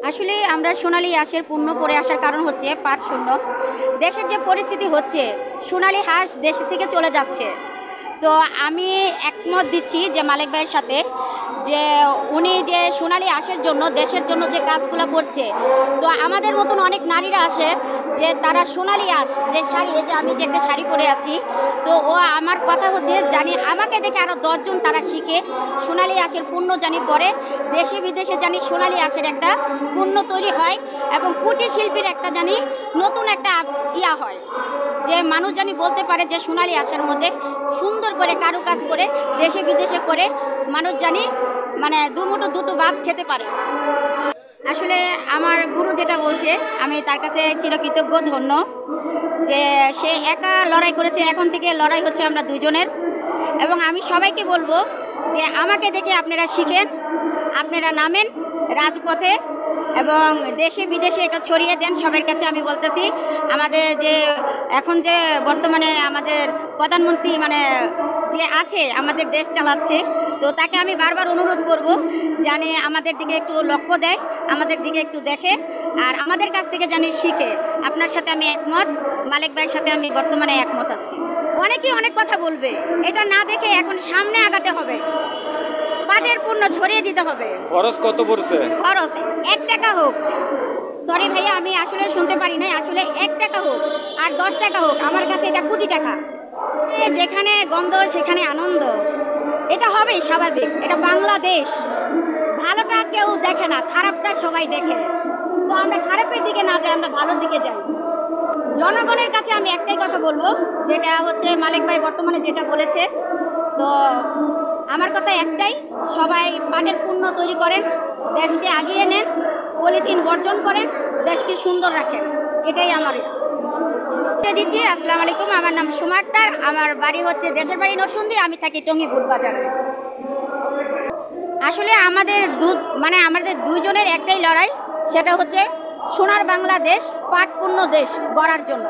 আসলে আমরা সোনালী হাঁসের পণ্য পরে আসার কারণ হচ্ছে পাট শূন্য। দেশের যে পরিস্থিতি হচ্ছে, সোনালী হাঁস দেশ থেকে চলে যাচ্ছে। তো আমি একমত দিচ্ছি যে মালিক ভাইয়ের সাথে, যে উনি যে সোনালী হাঁসের জন্য, দেশের জন্য যে কাজগুলো করছে। তো আমাদের মতন অনেক নারীরা আসে যে তারা সোনালী হাঁস যে শাড়ি, এই যে আমি যে একটা শাড়ি পরে আছি, তো ও আমার কথা হচ্ছে জানি আমাকে দেখে আরও 10 জন তারা শিখে সোনালী হাঁসের পণ্য জানি পরে দেশে বিদেশে জানি সোনালী হাঁসের একটা পণ্য তৈরি হয় এবং কুটির শিল্পীর একটা জানি নতুন একটা ইয়া হয়, যে মানুষ জানি বলতে পারে যে সোনালী হাঁসের মধ্যে সুন্দর করে কারুকাজ করে দেশে বিদেশে করে মানুষ জানি মানে দুমুঠো দুটো ভাত খেতে পারে। আসলে আমার গুরু যেটা বলছে আমি তার কাছে চিরকৃতজ্ঞ ধন্য, যে সে একা লড়াই করেছে, এখন থেকে লড়াই হচ্ছে আমরা দুজনের। এবং আমি সবাইকে বলবো যে আমাকে দেখে আপনারা শিখেন, আপনারা নামেন রাজপথে এবং দেশে বিদেশে এটা ছড়িয়ে দেন সবার কাছে। আমি বলতেছি আমাদের যে এখন যে বর্তমানে আমাদের প্রধানমন্ত্রী মানে যে আছে আমাদের দেশ চালাচ্ছে, তো তাকে আমি বারবার অনুরোধ করব জানি আমাদের দিকে একটু লক্ষ্য দেয়, আমাদের দিকে একটু দেখে আর আমাদের কাছ থেকে জানি শিখে। আপনার সাথে আমি একমত, মালিক ভাইয়ের সাথে আমি বর্তমানে একমত আছি। অনেকেই অনেক কথা বলবে, এটা না দেখে এখন সামনে আগাতে হবে, পাটের পণ্য ছড়িয়ে দিতে হবে। খরচ কত পড়ছে? খরচ 1 টাকা হোক, সরি ভাইয়া আমি আসলে শুনতে পারি নাই, আসলে 1 টাকা হোক আর 10 টাকা হোক, আমার কাছে এটা কোটি টাকা। যেখানে গন্ধ সেখানে আনন্দ, এটা হবেই স্বাভাবিক। এটা বাংলাদেশ, ভালোটা কেউ দেখে না, খারাপটা সবাই দেখে। তো আমরা খারাপের দিকে না যাই, আমরা ভালোর দিকে যাই। জনগণের কাছে আমি একটাই কথা বলবো, যেটা হচ্ছে মালিক ভাই বর্তমানে যেটা বলেছে, তো আমার কথা একটাই, সবাই পাটের পণ্য তৈরি করেন, দেশকে আগিয়ে নেন, পলিথিন বর্জন করেন, দেশকে সুন্দর রাখেন, এটাই আমার দিচ্ছি। আসসালামু আলাইকুম, আমার নাম সুমা আক্তার, আমার বাড়ি হচ্ছে দেশের বাড়ি নরসিংদী, আমি থাকি টঙ্গীপুর বাজারে। আসলে আমাদের আমাদের দুইজনের একটাই লড়াই, সেটা হচ্ছে সোনার বাংলাদেশ, পাট পণ্য দেশ গড়ার জন্য।